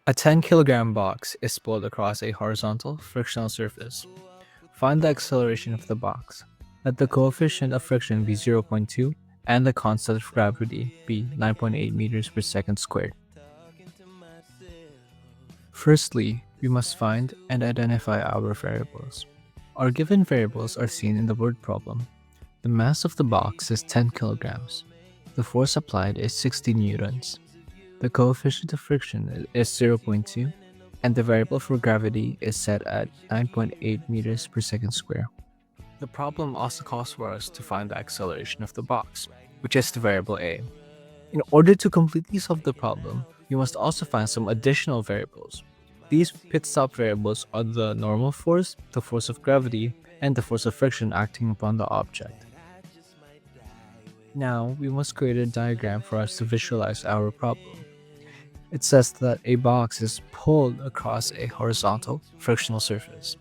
A 10-kilogram box is pulled across a horizontal frictional surface. Find the acceleration of the box. Let the coefficient of friction be zero point 0.2 and the constant of gravity be 9.8 meters per second squared. Firstly, we must find and identify our variables. Our given variables are seen in the word problem. The mass of the box is 10 kilograms. The force applied is 60 newtons. The coefficient of friction is zero point 0.2, and the variable for gravity is set at 9.8 meters per second square. The problem also calls for us to find the acceleration of the box, which is the variable a. In order to completely solve the problem, we must also find some additional variables. These pit stop variables are the normal force, the force of gravity, and the force of friction acting upon the object. Now, we must create a diagram for us to visualize our problem. It says that a box is pulled across a horizontal frictional surface.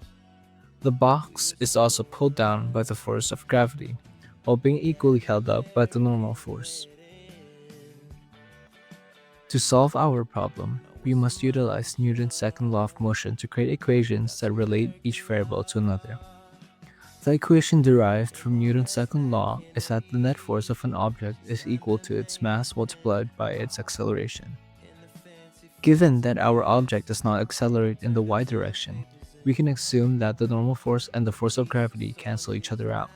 The box is also pulled down by the force of gravity, while being equally held up by the normal force. To solve our problem, we must utilize Newton's second law of motion to create equations that relate each variable to another. The equation derived from Newton's second law is that the net force of an object is equal to its mass multiplied by its acceleration. Given that our object does not accelerate in the y direction, we can assume that the normal force and the force of gravity cancel each other out.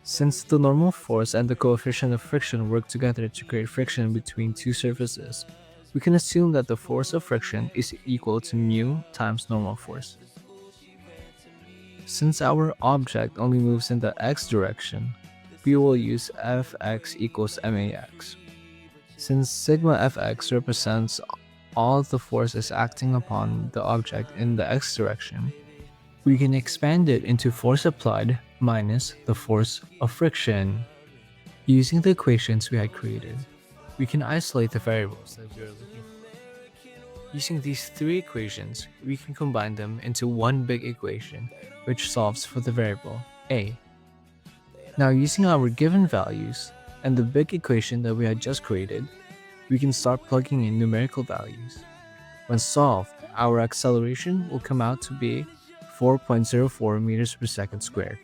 Since the normal force and the coefficient of friction work together to create friction between two surfaces, we can assume that the force of friction is equal to mu times normal force. Since our object only moves in the x direction, we will use Fx equals max. Since sigma Fx represents all the forces acting upon the object in the x direction, we can expand it into force applied minus the force of friction. Using the equations we had created, we can isolate the variables that we are looking for. Using these three equations, we can combine them into one big equation which solves for the variable a. Now, using our given values and the big equation that we had just created, we can start plugging in numerical values. When solved, our acceleration will come out to be 4.04 meters per second squared.